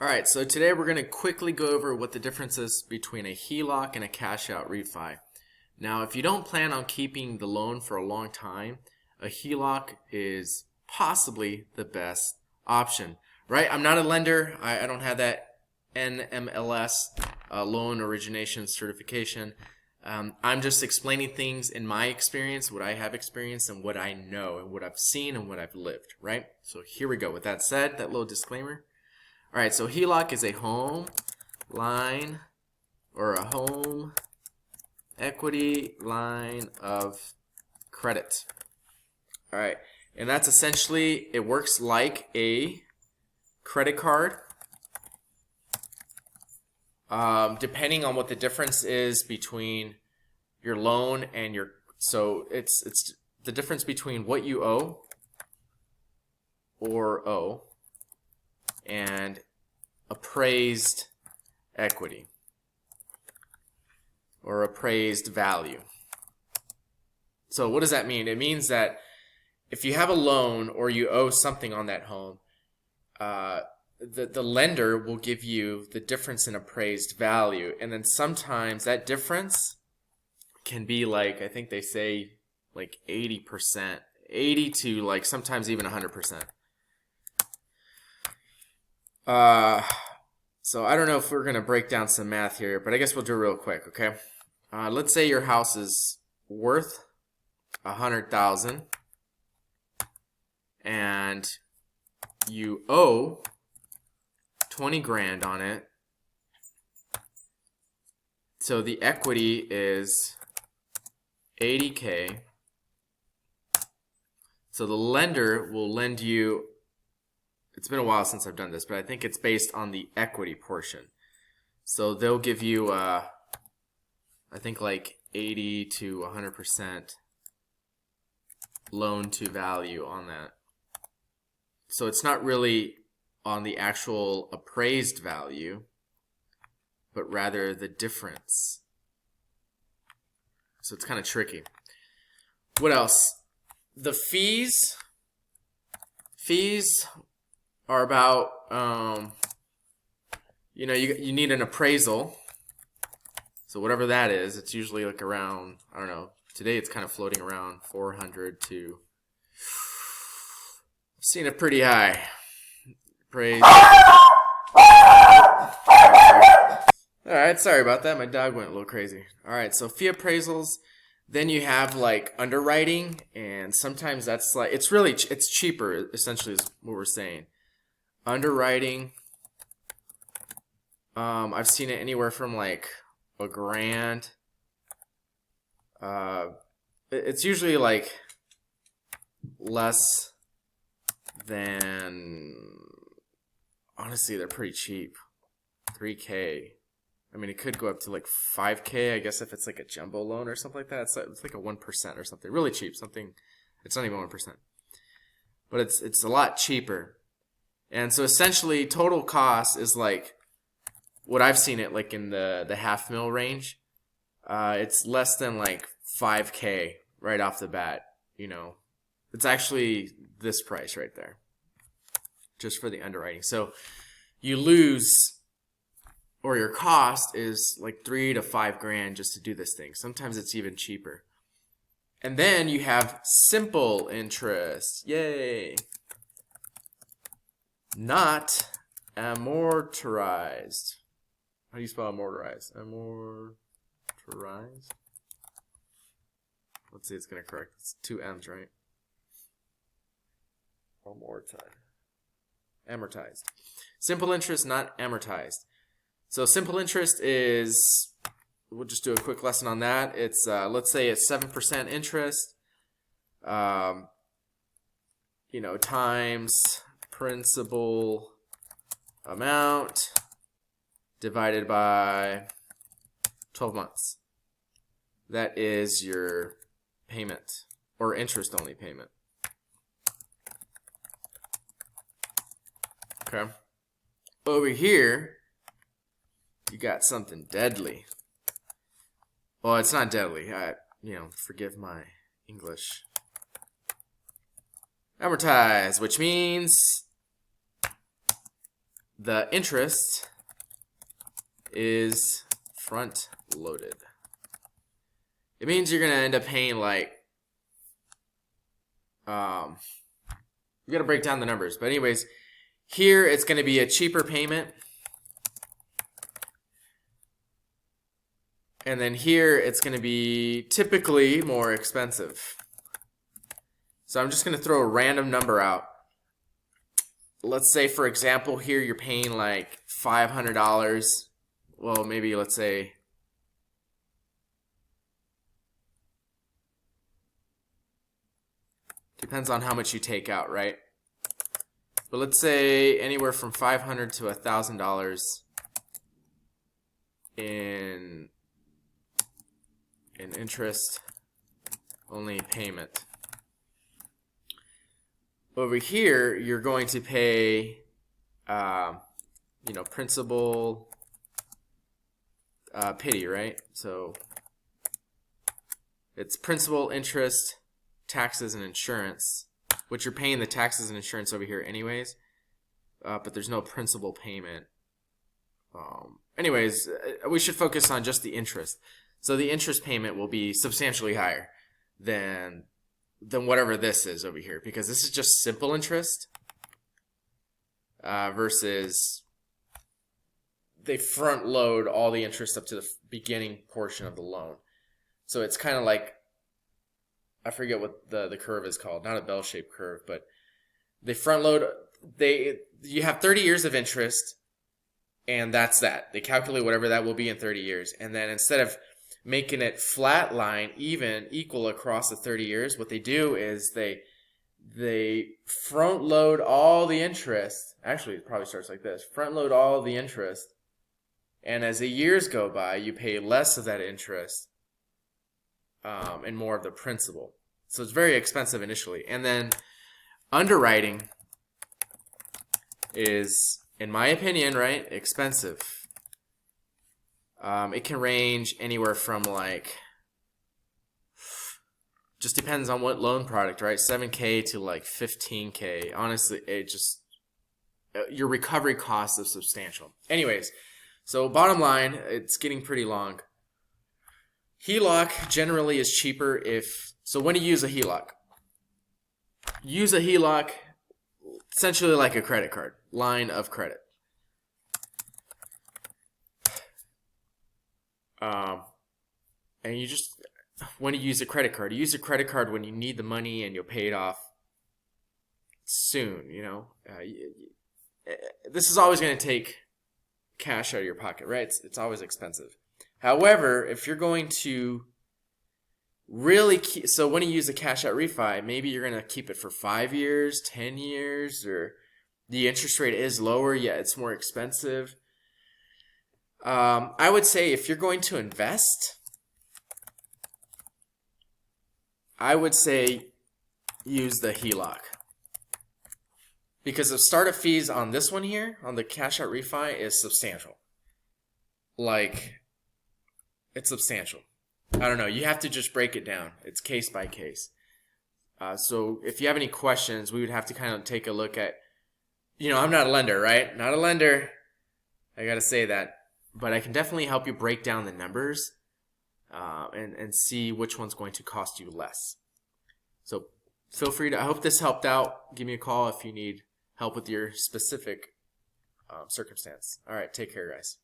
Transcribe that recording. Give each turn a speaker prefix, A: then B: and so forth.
A: Alright, so today we're going to quickly go over what the difference is between a HELOC and a cash out refi. Now, if you don't plan on keeping the loan for a long time, a HELOC is possibly the best option, right? I'm not a lender. I don't have that NMLS loan origination certification. I'm just explaining things in my experience, what I have experienced and what I know and what I've seen and what I've lived, right? So here we go. With that said, that little disclaimer. All right, so HELOC is a home line or a home equity line of credit. All right, and that's essentially, it works like a credit card. Depending on what the difference is between your loan and your, so it's the difference between what you owe and appraised equity or appraised value. So what does that mean? It means that if you have a loan or you owe something on that home, the lender will give you the difference in appraised value, and then sometimes that difference can be like, I think they say like 80%, 80 to like sometimes even 100%. So I don't know if we're going to break down some math here, but I guess we'll do it real quick, okay? Let's say your house is worth $100,000 and you owe 20 grand on it. So the equity is 80K. So the lender will lend you, it's been a while since I've done this, but I think it's based on the equity portion. So they'll give you, I think like 80 to 100% loan to value on that. So it's not really on the actual appraised value, but rather the difference. So it's kind of tricky. What else? The fees are about, you know, you need an appraisal. So whatever that is, it's usually like around, I don't know, today it's kind of floating around 400 to, I've seen it pretty high. Praise. Alright, sorry about that. My dog went a little crazy. Alright, so fee appraisals. Then you have like underwriting, and sometimes that's like, it's cheaper, essentially, is what we're saying. Underwriting, I've seen it anywhere from like $1,000. It's usually like less than, honestly, they're pretty cheap. 3K. I mean, it could go up to like 5K, I guess, if it's like a jumbo loan or something like that. It's like a 1% or something. Really cheap. Something, it's not even 1%. But it's a lot cheaper. And so essentially, total cost is like, what I've seen it like in the $500,000 range. It's less than like 5K right off the bat, you know. It's actually this price right there, just for the underwriting. So you lose, or your cost is like 3 to 5 grand just to do this thing. Sometimes it's even cheaper. And then you have simple interest. Yay! Not amortized. How do you spell amortized? Amortized? Let's see, it's going to correct. It's 2 M's, right? Amortized. Simple interest, not amortized. So simple interest is, we'll just do a quick lesson on that. It's, let's say it's 7% interest, you know, times principal amount divided by 12 months. That is your payment, or interest only payment. Okay. Over here, you got something deadly. Well, it's not deadly. You know, forgive my English. Amortize, which means the interest is front loaded. It means you're gonna end up paying like we gotta break down the numbers, but anyways, here it's gonna be a cheaper payment, and then here it's gonna be typically more expensive. So I'm just gonna throw a random number out. Let's say, for example, here you're paying like $500. Well, maybe let's say depends on how much you take out, right? But let's say anywhere from $500 to $1,000 in interest only payment. Over here, you're going to pay, principal, pity, right? So it's principal, interest, taxes, and insurance, which you're paying the taxes and insurance over here anyways, but there's no principal payment. Anyways, we should focus on just the interest. So the interest payment will be substantially higher than whatever this is over here, because this is just simple interest versus they front load all the interest up to the beginning portion of the loan. So it's kind of like, I forget what the curve is called, not a bell-shaped curve, but they front load, you have 30 years of interest, and that's that. They calculate whatever that will be in 30 years. And then instead of making it flat line, equal across the 30 years, what they do is they front load all the interest. Actually, it probably starts like this. Front load all the interest. And as the years go by, you pay less of that interest and more of the principal. So it's very expensive initially. And then underwriting is, in my opinion, right, expensive. It can range anywhere from like, just depends on what loan product, right? 7K to like 15K. Honestly, it just, your recovery costs is substantial. Anyways, so bottom line, it's getting pretty long. HELOC generally is cheaper so when you use a HELOC, use a HELOC essentially like a credit card, line of credit. And you just, when you use a credit card, you use a credit card when you need the money and you'll pay it off soon, this is always going to take cash out of your pocket, right? It's always expensive. However, if you're going to really so when you use a cash out refi, maybe you're going to keep it for 5 years, 10 years, or the interest rate is lower, yet it's more expensive. I would say if you're going to invest, I would say use the HELOC. Because the startup fees on this one here, on the cash out refi, is substantial. Like, it's substantial. I don't know. You have to just break it down. It's case by case. So if you have any questions, we would have to kind of take a look at, I'm not a lender, right? Not a lender. I got to say that. But I can definitely help you break down the numbers and see which one's going to cost you less. So feel free to, I hope this helped out. Give me a call if you need help with your specific circumstance. All right, take care, guys.